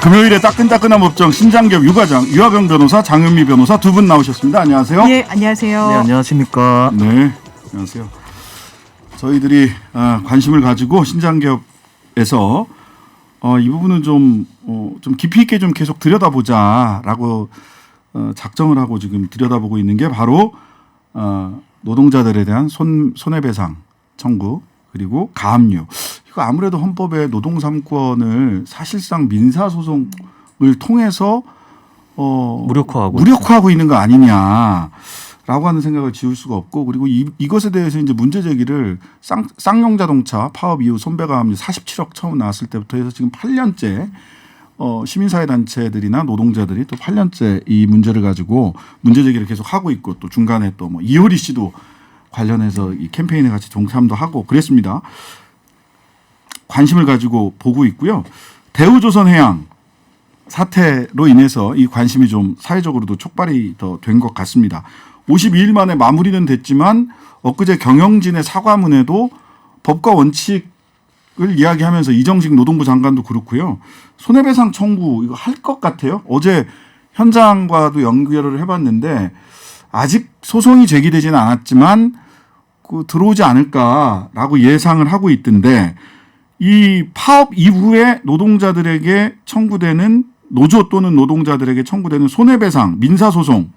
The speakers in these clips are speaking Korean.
금요일에 따끈따끈한 법정 신장기업 유가장 유하경 변호사 장현미 변호사 두 분 나오셨습니다. 안녕하세요. 네, 안녕하세요. 네, 안녕하십니까. 네, 안녕하세요. 저희들이 관심을 가지고 신장기업에서 이 부분은 좀 깊이 있게 좀 계속 들여다보자라고 작정을 하고 지금 들여다보고 있는 게 바로 노동자들에 대한 손해배상 청구 그리고 가압류. 이거 아무래도 헌법에 노동 3권을 사실상 민사 소송을 통해서 무력화하고 있는 거 아니냐라고 하는 생각을 지울 수가 없고, 그리고 이것에 대해서 이제 문제 제기를 쌍용자동차 파업 이후 손배가압류 47억 처음 나왔을 때부터 해서 지금 8년째 시민사회 단체들이나 노동자들이 또 8년째 이 문제를 가지고 문제 제기를 계속 하고 있고, 또 중간에 또 뭐 이효리 씨도 관련해서 이 캠페인에 같이 동참도 하고 그랬습니다. 관심을 가지고 보고 있고요. 대우조선해양 사태로 인해서 이 관심이 좀 사회적으로도 촉발이 더 된 것 같습니다. 52일 만에 마무리는 됐지만 엊그제 경영진의 사과문에도 법과 원칙을 이야기하면서 이정식 노동부 장관도 그렇고요. 손해배상 청구 이거 할 것 같아요. 어제 현장과도 연결을 해봤는데 아직 소송이 제기되지는 않았지만 들어오지 않을까라고 예상을 하고 있던데, 이 파업 이후에 노동자들에게 청구되는 노조 또는 노동자들에게 청구되는 손해배상 민사소송,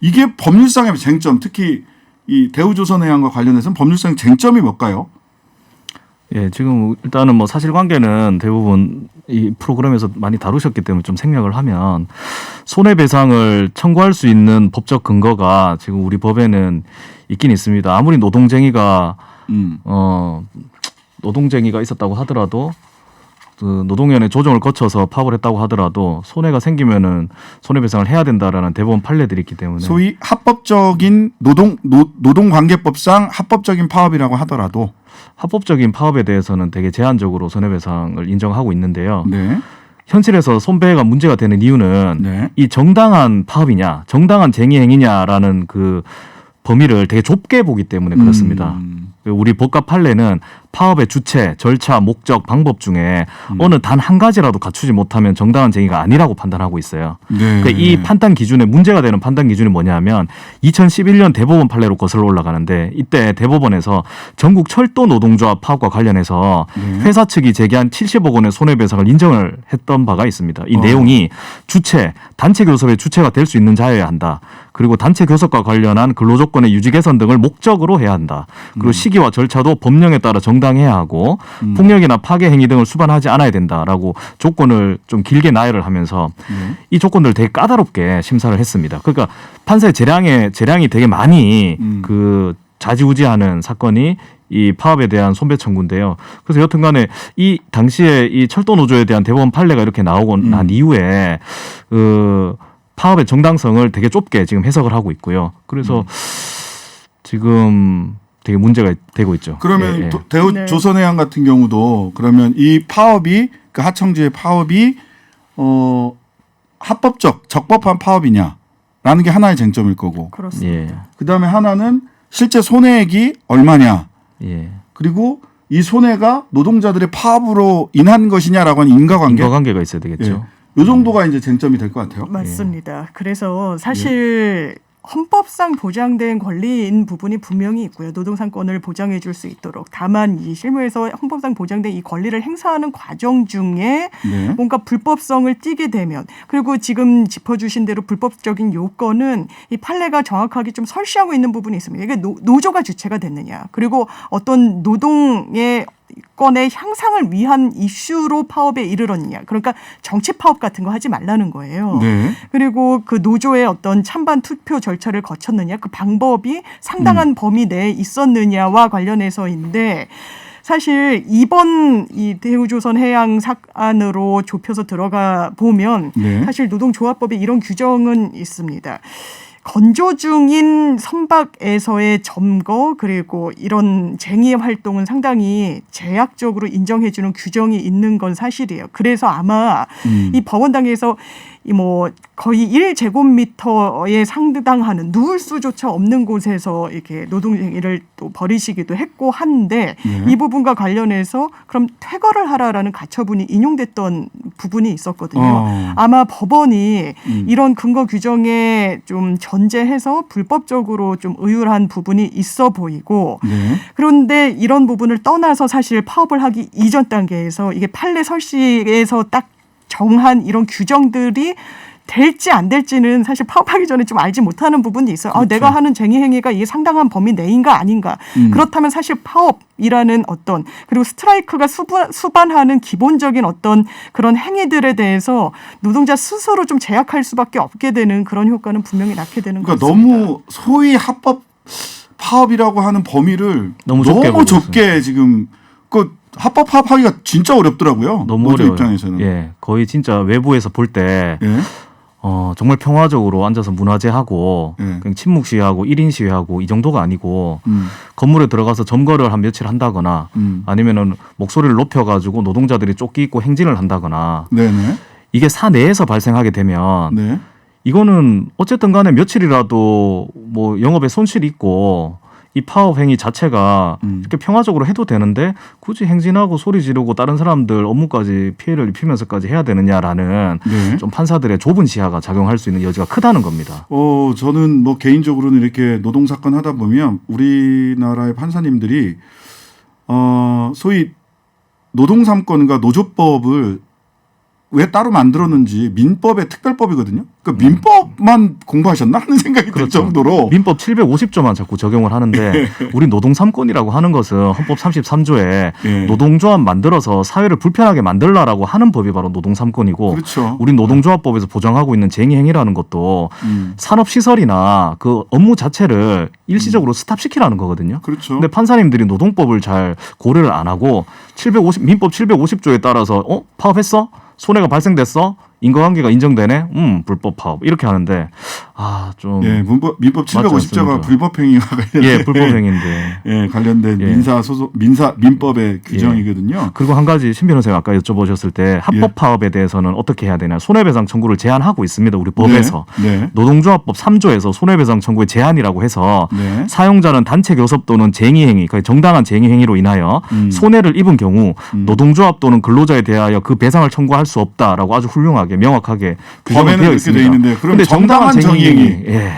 이게 법률상의 쟁점, 특히 이 대우조선해양과 관련해서는 법률상의 쟁점이 뭘까요? 예, 지금 일단은 뭐 사실관계는 대부분 이 프로그램에서 많이 다루셨기 때문에 좀 생략을 하면, 손해배상을 청구할 수 있는 법적 근거가 지금 우리 법에는 있긴 있습니다. 아무리 노동쟁이가 있었다고 하더라도, 그 노동위원회 조정을 거쳐서 파업을 했다고 하더라도 손해가 생기면은 손해배상을 해야 된다라는 대법원 판례들이 있기 때문에, 소위 합법적인 노동관계법상 합법적인 파업이라고 하더라도 합법적인 파업에 대해서는 되게 제한적으로 손해배상을 인정하고 있는데요. 네. 현실에서 손배가 문제가 되는 이유는 네. 이 정당한 파업이냐, 정당한 쟁의 행위냐라는 그 범위를 되게 좁게 보기 때문에 그렇습니다. 우리 법과 판례는 파업의 주체, 절차, 목적, 방법 중에 어느 단 한 가지라도 갖추지 못하면 정당한 쟁의가 아니라고 판단하고 있어요. 네. 그러니까 이 판단 기준에 문제가 되는 판단 기준이 뭐냐면 2011년 대법원 판례로 거슬러 올라가는데, 이때 대법원에서 전국 철도 노동조합 파업과 관련해서 회사 측이 제기한 70억 원의 손해배상을 인정을 했던 바가 있습니다. 이 내용이 주체, 단체 교섭의 주체가 될 수 있는 자여야 한다. 그리고 단체 교섭과 관련한 근로조건의 유지 개선 등을 목적으로 해야 한다. 그리고 시기와 절차도 법령에 따라 정당해야 하고 폭력이나 파괴 행위 등을 수반하지 않아야 된다라고 조건을 좀 길게 나열을 하면서 이 조건들을 되게 까다롭게 심사를 했습니다. 그러니까 판사의 재량이 되게 많이 그 좌지우지하는 사건이 이 파업에 대한 손배 청구인데요. 그래서 여튼간에 이 당시에 이 철도 노조에 대한 대법원 판례가 이렇게 나오고 난 이후에 그 파업의 정당성을 되게 좁게 지금 해석을 하고 있고요. 그래서 지금 되게 문제가 되고 있죠. 그러면 대우조선해양 같은 경우도 그러면 이 파업이, 그 하청지의 파업이 합법적, 적법한 파업이냐라는 게 하나의 쟁점일 거고. 그렇습니다. 그다음에 하나는 실제 손해액이 얼마냐. 그리고 이 손해가 노동자들의 파업으로 인한 것이냐라고 하는 인과관계가 있어야 되겠죠. 이 정도가 이제 쟁점이 될 것 같아요. 맞습니다. 그래서 사실 헌법상 보장된 권리인 부분이 분명히 있고요. 노동상권을 보장해 줄 수 있도록. 다만 이 실무에서 헌법상 보장된 이 권리를 행사하는 과정 중에 뭔가 불법성을 띠게 되면, 그리고 지금 짚어주신 대로 불법적인 요건은 이 판례가 정확하게 좀 설치하고 있는 부분이 있습니다. 이게 노조가 주체가 됐느냐, 그리고 어떤 노동의 건의 향상을 위한 이슈로 파업에 이르렀느냐. 그러니까 정치 파업 같은 거 하지 말라는 거예요. 그리고 그 노조의 어떤 찬반 투표 절차를 거쳤느냐, 그 방법이 상당한 범위 내에 있었느냐와 관련해서인데, 사실 이번 이 대우조선해양 사안으로 좁혀서 들어가 보면 사실 노동조합법에 이런 규정은 있습니다. 건조 중인 선박에서의 점거, 그리고 이런 쟁의 활동은 상당히 제약적으로 인정해주는 규정이 있는 건 사실이에요. 그래서 아마 이 법원당에서 이 뭐 거의 1제곱미터에 상당하는 누울 수조차 없는 곳에서 이렇게 노동행위를 또 벌이시기도 했고 한데 이 부분과 관련해서 그럼 퇴거를 하라라는 가처분이 인용됐던 부분이 있었거든요. 아마 법원이 이런 근거 규정에 좀 전제해서 불법적으로 좀 의율한 부분이 있어 보이고 그런데 이런 부분을 떠나서 사실 파업을 하기 이전 단계에서 이게 판례 설식에서 딱 정한 이런 규정들이 될지 안 될지는 사실 파업하기 전에 좀 알지 못하는 부분이 있어요. 그렇죠. 내가 하는 쟁의 행위가 이게 상당한 범위 내인가 아닌가. 그렇다면 사실 파업이라는 어떤 그리고 스트라이크가 수반하는 기본적인 어떤 그런 행위들에 대해서 노동자 스스로 좀 제약할 수밖에 없게 되는 그런 효과는 분명히 낳게 되는 것 그러니까 같습니다. 너무 소위 합법 파업이라고 하는 범위를 너무 좁게 지금 그 합법 파업하기가 진짜 어렵더라고요. 너무 노조 어려워요. 입장에서는. 예, 거의 진짜 외부에서 볼 때 예. 정말 평화적으로 앉아서 문화제하고 예. 그냥 침묵 시위하고 1인 시위하고 이 정도가 아니고 음. 건물에 들어가서 점거를 한 며칠 한다거나 아니면은 목소리를 높여가지고 노동자들이 쫓기 있고 행진을 한다거나 네네. 이게 사내에서 발생하게 되면 네. 이거는 어쨌든 간에 며칠이라도 뭐 영업에 손실이 있고 이 파업 행위 자체가 이렇게 평화적으로 해도 되는데 굳이 행진하고 소리 지르고 다른 사람들 업무까지 피해를 입히면서까지 해야 되느냐라는 네. 좀 판사들의 좁은 시야가 작용할 수 있는 여지가 크다는 겁니다. 저는 뭐 개인적으로는 이렇게 노동 사건 하다 보면 우리나라의 판사님들이 소위 노동 3권과 노조법을 왜 따로 만들었는지 민법의 특별법이거든요. 그러니까 민법만 공부하셨나 하는 생각이 들 정도로 민법 750조만 자꾸 적용을 하는데 우리 노동 3권이라고 하는 것은 헌법 33조에 예. 노동조합 만들어서 사회를 불편하게 만들라라고 하는 법이 바로 노동 3권이고 그렇죠. 우리 노동조합법에서 보장하고 있는 쟁의행위라는 것도 산업시설이나 그 업무 자체를 일시적으로 스탑시키라는 거거든요. 그렇죠. 근데 판사님들이 노동법을 잘 고려를 안 하고 민법 750조에 따라서 파업했어? 손해가 발생됐어? 인과관계가 인정되네? 불법 파업. 이렇게 하는데 좀 예, 민법 750조가 불법 행위와 관련된 예, 불법 행위인데. 예, 관련된 예. 민법의 규정이거든요. 그리고 한 가지 신 변호사가 아까 여쭤보셨을 때 합법 파업에 대해서는 어떻게 해야 되냐? 손해배상 청구를 제한하고 있습니다. 우리 법에서. 네. 노동조합법 3조에서 손해배상 청구의 제한이라고 해서 네. 사용자는 단체 교섭 또는 쟁의행위, 그러니까 정당한 쟁의행위로 인하여 손해를 입은 경우 노동조합 또는 근로자에 대하여 그 배상을 청구할 수 없다라고 아주 훌륭하게 명확하게 규정이 법에는 되어 이렇게 있습니다. 돼 있는데 그럼 근데 정당한 정의행위. 예.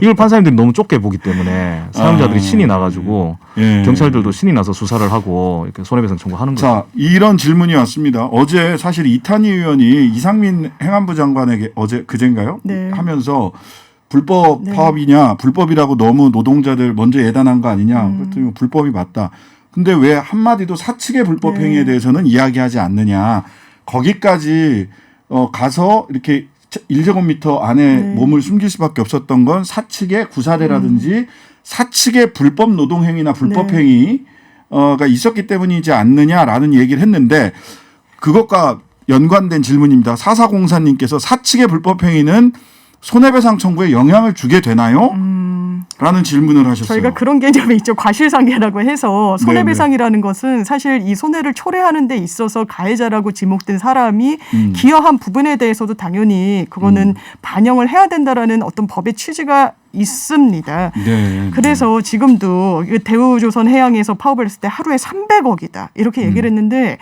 이걸 판사님들이 너무 좁게 보기 때문에 사용자들이 신이 나가지고 예. 경찰들도 신이 나서 수사를 하고 이렇게 손해배상 청구하는 거죠. 자, 이런 질문이 왔습니다. 어제 사실 이탄희 의원이 이상민 행안부 장관에게 그젠가요? 네. 하면서 불법 네. 파업이냐, 불법이라고 너무 노동자들 먼저 예단한 거 아니냐. 그랬더니 불법이 맞다. 근데 왜 한마디도 사측의 불법 행위에 대해서는 이야기하지 않느냐. 거기까지 가서 이렇게 1제곱미터 안에 몸을 숨길 수밖에 없었던 건 사측의 구사대라든지 사측의 불법 노동행위나 불법 행위가 있었기 때문이지 않느냐라는 얘기를 했는데 그것과 연관된 질문입니다. 4404님께서 사측의 불법 행위는 손해배상 청구에 영향을 주게 되나요? 라는 질문을 하셨어요. 저희가 그런 개념이 있죠. 과실상계라고 해서 손해배상이라는 것은 사실 이 손해를 초래하는 데 있어서 가해자라고 지목된 사람이 기여한 부분에 대해서도 당연히 그거는 반영을 해야 된다라는 어떤 법의 취지가 있습니다. 네. 그래서 지금도 대우조선 해양에서 파업을 했을 때 하루에 300억이다 이렇게 얘기를 했는데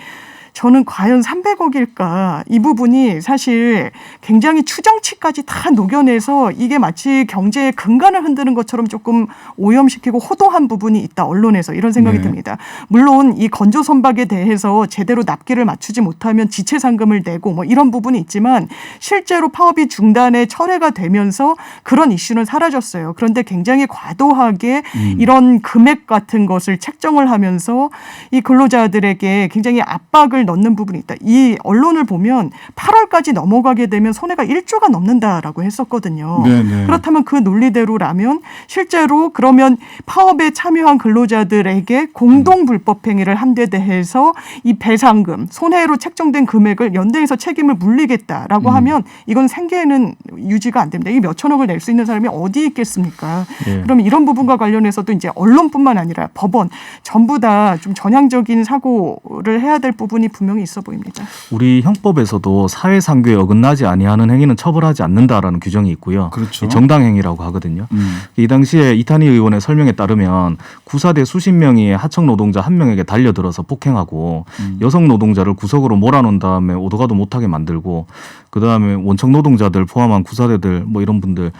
저는 과연 300억일까? 이 부분이 사실 굉장히 추정치까지 다 녹여내서 이게 마치 경제의 근간을 흔드는 것처럼 조금 오염시키고 호도한 부분이 있다. 언론에서 이런 생각이 듭니다. 물론 이 건조 선박에 대해서 제대로 납기를 맞추지 못하면 지체상금을 내고 뭐 이런 부분이 있지만 실제로 파업이 중단에 철회가 되면서 그런 이슈는 사라졌어요. 그런데 굉장히 과도하게 이런 금액 같은 것을 책정을 하면서 이 근로자들에게 굉장히 압박을 넣는 부분이 있다. 이 언론을 보면 8월까지 넘어가게 되면 손해가 1조가 넘는다라고 했었거든요. 네네. 그렇다면 그 논리대로라면 실제로 그러면 파업에 참여한 근로자들에게 공동 불법 행위를 한 데 대해서 이 배상금, 손해로 책정된 금액을 연대해서 책임을 물리겠다라고 하면 이건 생계에는 유지가 안 됩니다. 이 몇천억을 낼 수 있는 사람이 어디 있겠습니까? 그러면 이런 부분과 관련해서도 이제 언론뿐만 아니라 법원 전부 다 좀 전향적인 사고를 해야 될 부분이 분명히 있어 보입니다. 우리 형법에서도 사회상규에 어긋나지 아니하는 행위는 처벌하지 않는다라는 규정이 있고요. 그렇죠. 정당행위라고 하거든요. 이 당시에 이탄희 의원의 설명에 따르면 구사대 수십 명이 하청 노동자 한 명에게 달려들어서 폭행하고 여성 노동자를 구석으로 몰아놓은 다음에 오도가도 못하게 만들고 그다음에 원청 노동자들 포함한 구사대들 뭐 이런 분들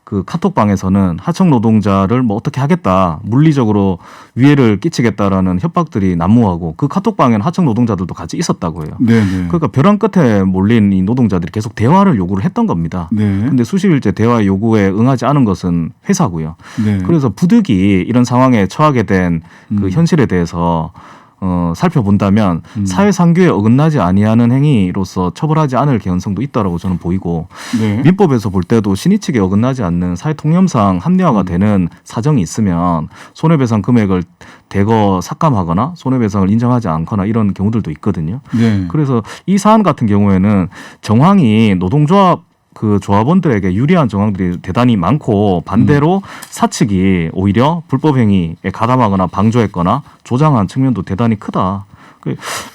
그 카톡방에서는 하청 노동자를 뭐 어떻게 하겠다, 물리적으로 위해를 끼치겠다라는 협박들이 난무하고 그 카톡방에는 하청 노동자들도 같이 있었다고 해요. 네네. 그러니까 벼랑 끝에 몰린 이 노동자들이 계속 대화를 요구를 했던 겁니다. 네. 근데 수십일째 대화 요구에 응하지 않은 것은 회사고요. 네. 그래서 부득이 이런 상황에 처하게 된 그 현실에 대해서 살펴본다면 사회상규에 어긋나지 아니하는 행위로서 처벌하지 않을 개연성도 있다라고 저는 보이고 네. 민법에서 볼 때도 신의칙에 어긋나지 않는 사회통념상 합리화가 되는 사정이 있으면 손해배상 금액을 대거 삭감하거나 손해배상을 인정하지 않거나 이런 경우들도 있거든요. 네. 그래서 이 사안 같은 경우에는 정황이 노동조합 그 조합원들에게 유리한 정황들이 대단히 많고 반대로 사측이 오히려 불법 행위에 가담하거나 방조했거나 조장한 측면도 대단히 크다.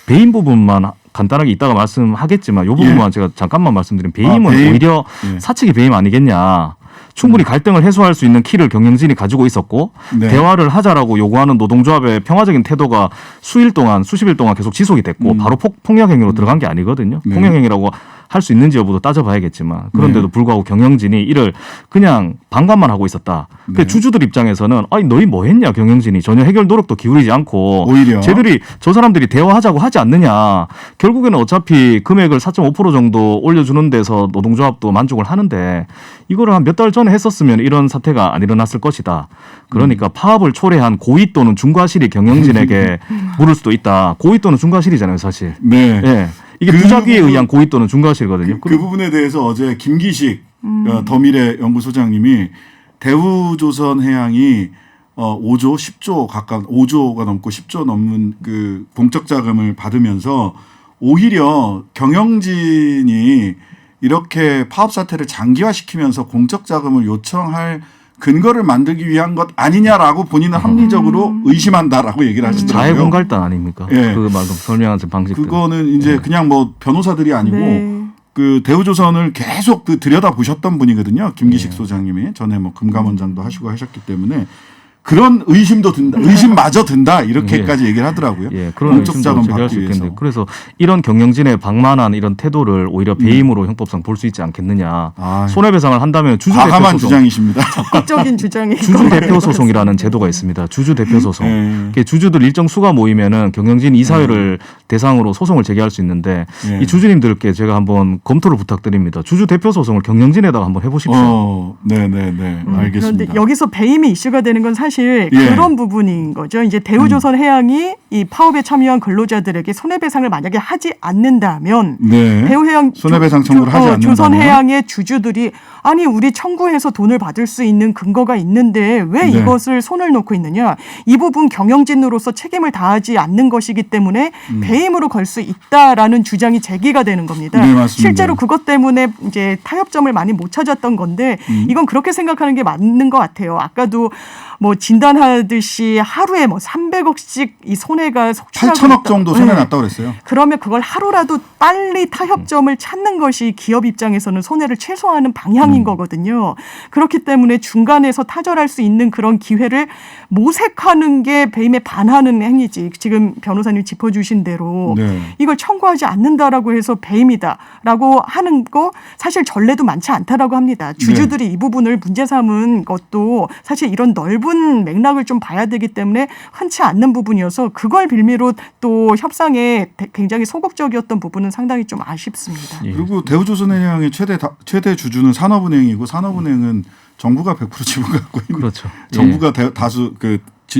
배임 부분만 간단하게 이따가 말씀하겠지만 이 부분만 제가 잠깐만 말씀드리면 배임은 배임? 오히려 예. 사측이 배임 아니겠냐. 충분히 갈등을 해소할 수 있는 키를 경영진이 가지고 있었고 네. 대화를 하자라고 요구하는 노동조합의 평화적인 태도가 수십 일 동안 계속 지속이 됐고 바로 폭력 행위로 들어간 게 아니거든요. 네. 폭력 행위라고 할 수 있는지 여부도 따져봐야겠지만 그런데도 네. 불구하고 경영진이 이를 그냥 방관만 하고 있었다. 네. 주주들 입장에서는 아니 너희 뭐 했냐 경영진이 전혀 해결 노력도 기울이지 않고 오히려 쟤들이 저 사람들이 대화하자고 하지 않느냐. 결국에는 어차피 금액을 4.5% 정도 올려주는 데서 노동조합도 만족을 하는데 이거를 한 몇 달 전에 했었으면 이런 사태가 안 일어났을 것이다. 그러니까 파업을 초래한 고의 또는 중과실이 경영진에게 물을 수도 있다. 고의 또는 중과실이잖아요 사실. 네. 예. 이게 그 부작위에 부분- 의한 고의 또는 중과실이거든요. 그 부분에 대해서 어제 김기식 더미래 연구소장님이 대우조선해양이 5조, 10조 가까운 5조가 넘고 10조 넘는 그 공적 자금을 받으면서 오히려 경영진이 이렇게 파업 사태를 장기화시키면서 공적 자금을 요청할 근거를 만들기 위한 것 아니냐라고 본인은 합리적으로 의심한다라고 얘기를 하시더라고요. 자해공갈단 아닙니까? 예. 그 방금 설명한 방식들. 그거는 이제 그냥 뭐 변호사들이 아니고 네. 그 대우조선을 계속 그 들여다 보셨던 분이거든요. 김기식 소장님이 전에 뭐 금감원장도 하시고 하셨기 때문에 그런 의심도 든다. 의심마저 든다. 이렇게까지 얘기를 하더라고요. 예, 그런 공적 의심도 자금 제기할 수 받기 있겠는데 위해서. 그래서 이런 경영진의 방만한 이런 태도를 오히려 배임으로 형법상 볼 수 있지 않겠느냐. 아, 손해배상을 한다면 주주 대표 과감한 소송, 주장이십니다. 적극적인 주장이 주주 대표 소송이라는 제도가 있습니다. 주주 대표 소송. 예. 이게 주주들 일정 수가 모이면은 경영진 이사회를 대상으로 소송을 제기할 수 있는데 예. 이 주주님들께 제가 한번 검토를 부탁드립니다. 주주 대표 소송을 경영진에다가 한번 해보십시오. 네네네. 알겠습니다. 그런데 여기서 배임이 이슈가 되는 건 사실 예. 그런 부분인 거죠. 이제 대우조선해양이 이 파업에 참여한 근로자들에게 손해배상을 만약에 하지 않는다면 네. 대우해양 손해배상 청구를 하지 않는다면 조선해양의 주주들이 아니 우리 청구해서 돈을 받을 수 있는 근거가 있는데 왜 네. 이것을 손을 놓고 있느냐. 이 부분 경영진으로서 책임을 다하지 않는 것이기 때문에 배임으로 걸 수 있다라는 주장이 제기가 되는 겁니다. 네, 맞습니다. 실제로 그것 때문에 이제 타협점을 많이 못 찾았던 건데 이건 그렇게 생각하는 게 맞는 것 같아요. 아까도 뭐 진단하듯이 하루에 뭐 300억씩 이 손해가 속출하고 8천억 있다. 정도 손해 났다고 그랬어요. 그러면 그걸 하루라도 빨리 타협점을 찾는 것이 기업 입장에서는 손해를 최소화하는 방향인 거거든요. 그렇기 때문에 중간에서 타절할 수 있는 그런 기회를 모색하는 게 배임에 반하는 행위지. 지금 변호사님 짚어주신 대로 네. 이걸 청구하지 않는다라고 해서 배임이다라고 하는 거 사실 전례도 많지 않다라고 합니다. 주주들이 이 부분을 문제 삼은 것도 사실 이런 넓은 맥락을 좀 봐야 되기 때문에 흔치 않는 부분이어서 그걸 빌미로 또 협상에 굉장히 소극적이었던 부분은 상당히 좀 아쉽습니다. 예. 그리고 대우조선해양의 최대 주주는 산업은행이고 산업은행은 정부가 100% 지분 갖고 있는 그렇죠. 정부가 다수 그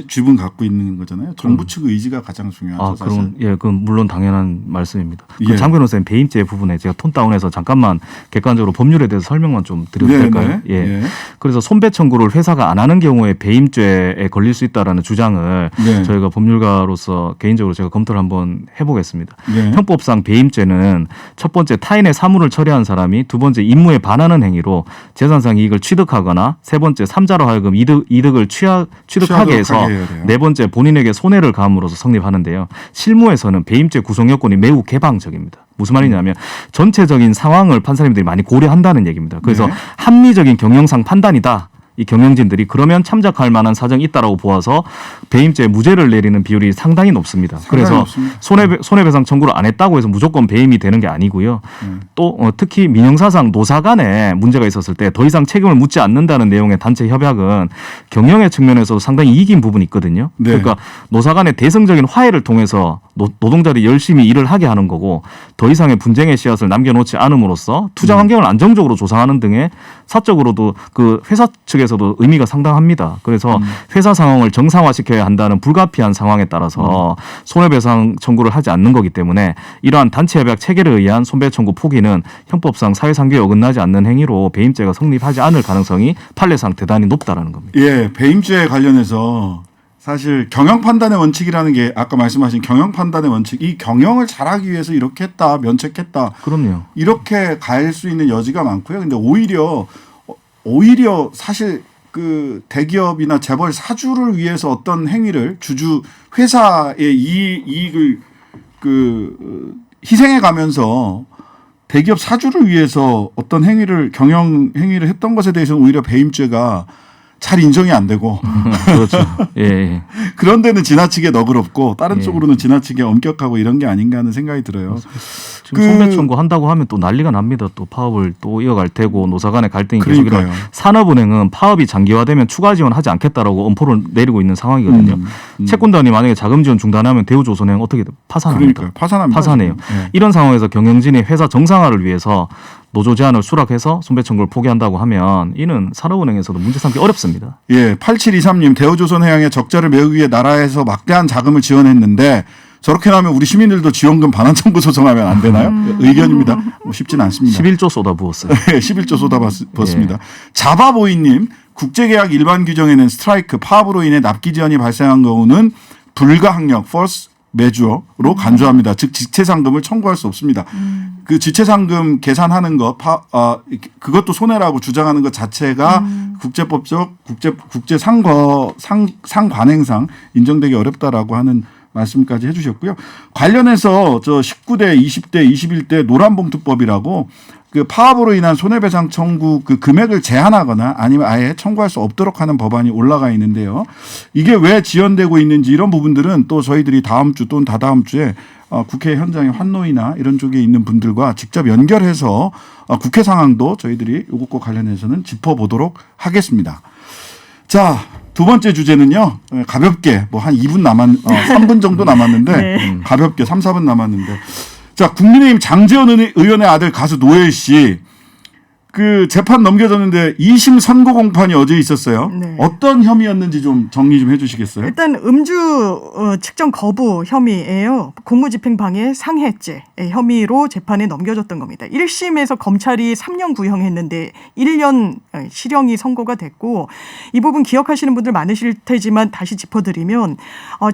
지분 갖고 있는 거잖아요. 정부 측 의지가 가장 중요하죠. 사실. 그럼 그건 물론 당연한 말씀입니다. 예. 장 변호사님 배임죄 부분에 제가 톤 다운해서 잠깐만 객관적으로 법률에 대해서 설명만 좀 드려도 네, 될까요? 네. 예. 그래서 손배 청구를 회사가 안 하는 경우에 배임죄에 걸릴 수 있다라는 주장을 네. 저희가 법률가로서 개인적으로 제가 검토를 한번 해보겠습니다. 네. 형법상 배임죄는 첫 번째 타인의 사물을 처리한 사람이 두 번째 임무에 반하는 행위로 재산상 이익을 취득하거나 세 번째 삼자로 하여금 이득을 취득하게 해서 그래요. 네 번째 본인에게 손해를 가함으로써 성립하는데요. 실무에서는 배임죄 구성 요건이 매우 개방적입니다. 무슨 말이냐면 전체적인 상황을 판사님들이 많이 고려한다는 얘기입니다. 그래서 네. 합리적인 경영상 판단이다. 이 경영진들이 그러면 참작할 만한 사정이 있다라고 보아서 배임죄 무죄를 내리는 비율이 상당히 높습니다. 그래서 높습니다. 손해배상 청구를 안 했다고 해서 무조건 배임이 되는 게 아니고요. 또 특히 민형사상 노사 간에 문제가 있었을 때 더 이상 책임을 묻지 않는다는 내용의 단체 협약은 경영의 측면에서도 상당히 이긴 부분이 있거든요. 네. 그러니까 노사 간의 대승적인 화해를 통해서 노동자들이 열심히 일을 하게 하는 거고 더 이상의 분쟁의 씨앗을 남겨놓지 않음으로써 투자 환경을 안정적으로 조성하는 등의 사적으로도 그 회사 측에서도 의미가 상당합니다. 그래서 회사 상황을 정상화시켜야 한다는 불가피한 상황에 따라서 손해배상 청구를 하지 않는 거기 때문에 이러한 단체 협약 체결에 의한 손배 청구 포기는 형법상 사회상규에 어긋나지 않는 행위로 배임죄가 성립하지 않을 가능성이 판례상 대단히 높다라는 겁니다. 예, 배임죄 관련해서 사실 경영 판단의 원칙이라는 게 아까 말씀하신 경영 판단의 원칙, 이 경영을 잘하기 위해서 이렇게 했다, 면책했다. 그럼요. 이렇게 갈 수 있는 여지가 많고요. 근데 오히려 사실 그 대기업이나 재벌 사주를 위해서 어떤 행위를 주주 회사의 이익을 희생해 가면서 대기업 사주를 위해서 어떤 행위를 경영 행위를 했던 것에 대해서는 오히려 배임죄가 잘 인정이 안 되고 그렇죠. 예. 그런 데는 지나치게 너그럽고 다른 예. 쪽으로는 지나치게 엄격하고 이런 게 아닌가 하는 생각이 들어요. 지금 손배 청구한다고 하면 또 난리가 납니다. 또 파업을 또 이어갈 테고 노사 간의 갈등이 그러니까요. 계속 산업은행은 파업이 장기화되면 추가 지원하지 않겠다라고 엄포를 내리고 있는 상황이거든요. 채권단이 만약에 자금 지원 중단하면 대우조선행 어떻게 파산합니다. 그러니까요. 파산합니다. 파산해요. 네. 이런 상황에서 경영진이 회사 정상화를 위해서 노조 제한을 수락해서 손배 청구를 포기한다고 하면 이는 산업은행에서도 문제 삼기 어렵습니다. 예, 8723님 대우조선해양의 적자를 메우기 위해 나라에서 막대한 자금을 지원했는데 저렇게 나오면 우리 시민들도 지원금 반환 청구 소송하면 안 되나요? 의견입니다. 뭐 쉽지는 않습니다. 11조 쏟아부었어요. 11조 쏟아붓습니다. 자바보이님 국제계약 일반 규정에는 스트라이크 파업으로 인해 납기 지연이 발생한 경우는 불가항력 force 메주어로 간주합니다. 즉 지체상금을 청구할 수 없습니다. 그 지체상금 계산하는 것, 그것도 손해라고 주장하는 것 자체가 국제법적 국제 상관행상 인정되기 어렵다라고 하는 말씀까지 해주셨고요. 관련해서 저 19대, 20대, 21대 노란봉투법이라고 그 파업으로 인한 손해배상 청구 그 금액을 제한하거나 아니면 아예 청구할 수 없도록 하는 법안이 올라가 있는데요. 이게 왜 지연되고 있는지 이런 부분들은 또 저희들이 다음 주 또는 다다음 주에 국회 현장의 환노위나 이런 쪽에 있는 분들과 직접 연결해서 국회 상황도 저희들이 이것과 관련해서는 짚어보도록 하겠습니다. 자, 두 번째 주제는요. 가볍게 뭐 한 2분 3분 정도 남았는데 네. 가볍게 3, 4분 남았는데 자, 국민의힘 장제원 의원의 아들 가수 노엘 씨 그 재판 넘겨졌는데 2심 선고 공판이 어제 있었어요. 네. 어떤 혐의였는지 좀 정리 좀 해주시겠어요? 일단 음주 측정 거부 혐의예요. 공무집행방해 상해죄 혐의로 재판에 넘겨졌던 겁니다. 1심에서 검찰이 3년 구형했는데 1년 실형이 선고가 됐고 이 부분 기억하시는 분들 많으실 테지만 다시 짚어드리면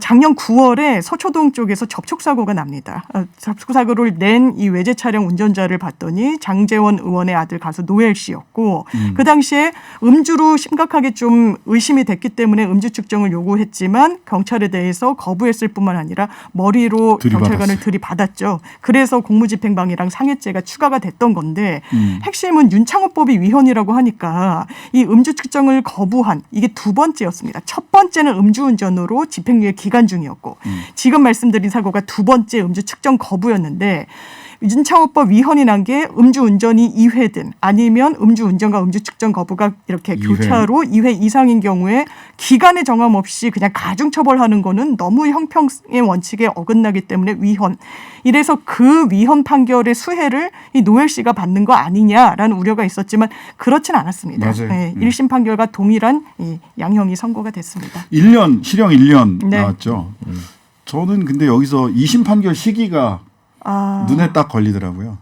작년 9월에 서초동 쪽에서 접촉사고가 납니다. 접촉사고를 낸 이 외제 차량 운전자를 봤더니 장제원 의원의 아들 가수 노엘 씨였고 그 당시에 음주로 심각하게 좀 의심이 됐기 때문에 음주 측정을 요구했지만 경찰에 대해서 거부했을 뿐만 아니라 머리로 경찰관을 들이받았죠. 그래서 공무집행방해랑 상해죄가 추가가 됐던 건데 핵심은 윤창호법이 위헌이라고 하니까 이 음주 측정을 거부한 이게 두 번째였습니다. 첫 번째는 음주운전으로 집행유예 기간 중이었고 지금 말씀드린 사고가 두 번째 음주 측정 거부였는데 윤창호법 위헌이 난 게 음주운전이 2회든 아니면 음주운전과 음주측정 거부가 이렇게 2회. 교차로 2회 이상인 경우에 기간의 정함 없이 그냥 가중처벌하는 거는 너무 형평의 원칙에 어긋나기 때문에 위헌. 이래서 그 위헌 판결의 수혜를 이 노엘 씨가 받는 거 아니냐라는 우려가 있었지만 그렇진 않았습니다. 맞아요. 네, 1심 판결과 동일한 이 양형이 선고가 됐습니다. 1년 실형 1년 네. 나왔죠. 저는 근데 여기서 2심 판결 시기가 눈에 딱 걸리더라고요.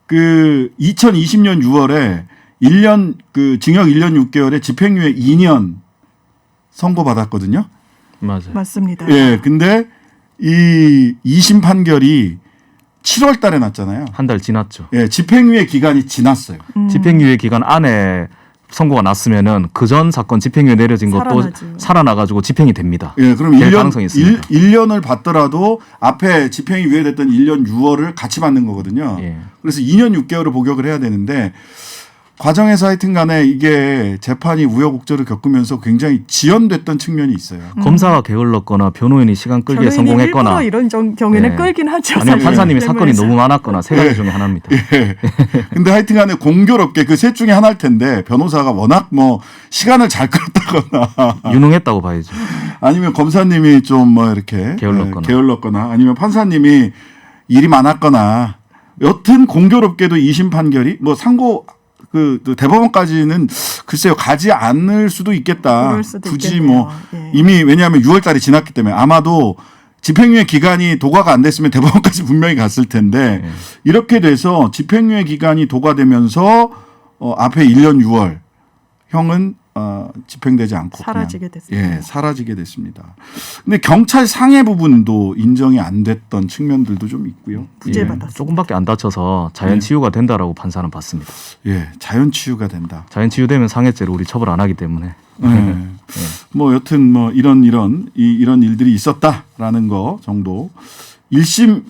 그 2020년 6월에 1년 그 징역 1년 6개월에 집행유예 2년 선고받았거든요. 맞아요. 맞습니다. 예. 근데 이 2심 판결이 7월 달에 났잖아요. 한 달 지났죠. 예. 집행유예 기간이 지났어요. 집행유예 기간 안에 선고가 났으면은 그 전 사건 집행유예 내려진 것도 살아나지. 살아나가지고 집행이 됩니다. 예, 그럼 될 1년, 가능성이 있습니다. 1년을 받더라도 앞에 집행이 유예됐던 1년 6월을 같이 받는 거거든요. 예. 그래서 2년 6개월을 복역을 해야 되는데 과정에서 하여튼 간에 이게 재판이 우여곡절을 겪으면서 굉장히 지연됐던 측면이 있어요. 검사가 게을렀거나 변호인이 시간 끌기에 변호인이 성공했거나 일부러 이런 경우에는 예. 끌긴 하죠. 아니면 사실. 판사님이 사건이 실무에서. 너무 많았거나 세 가지 중에 하나입니다. 예. 근데 하여튼 간에 공교롭게 그 셋 중에 하나일 텐데 변호사가 워낙 뭐 시간을 잘 끌었다거나 유능했다고 봐야죠. 아니면 검사님이 좀 뭐 이렇게 게을렀거나 아니면 판사님이 일이 많았거나 여튼 공교롭게도 2심 판결이 뭐 상고 그 대법원까지는 글쎄요 가지 않을 수도 있겠다. 그럴 수도 굳이 있겠네요. 뭐 예. 이미 왜냐하면 6월달이 지났기 때문에 아마도 집행유예 기간이 도과가 안 됐으면 대법원까지 분명히 갔을 텐데 이렇게 돼서 집행유예 기간이 도과되면서 앞에 1년 6월 형은 집행되지 않고 사라지게 됐습니다. 예, 사라지게 됐습니다. 근데 경찰 상해 부분도 인정이 안 됐던 측면들도 좀 있고요. 부재받았습니다. 조금밖에 안 다쳐서 자연 치유가 된다라고 판사는 봤습니다. 예, 자연 치유가 된다. 자연 치유되면 상해죄로 우리 처벌 안 하기 때문에 예. 뭐 여튼 뭐 이런 일들이 있었다라는 거 정도. 1심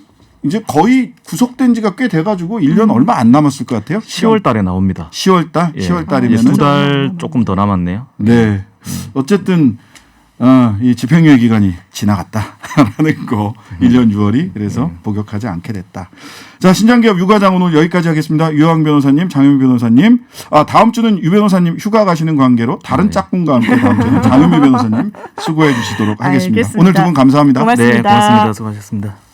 이제 거의 구속된 지가 꽤 돼가지고 1년 얼마 안 남았을 것 같아요. 10월 달에 나옵니다. 10월달? 예. 10월달이면 2달 조금 더 남았네요. 네. 어쨌든 이 집행유예 기간이 지나갔다라는 거 1년 6월이 그래서 복역하지 않게 됐다. 자, 신장기업 유가장 오늘 여기까지 하겠습니다. 유황 변호사님, 장현미 변호사님. 다음 주는 유 변호사님 휴가 가시는 관계로 다른 짝꿍과 함께 다음 주는 장현미 변호사님 수고해 주시도록 하겠습니다. 알겠습니다. 오늘 두 분 감사합니다. 고맙습니다. 네, 고맙습니다. 수고하셨습니다.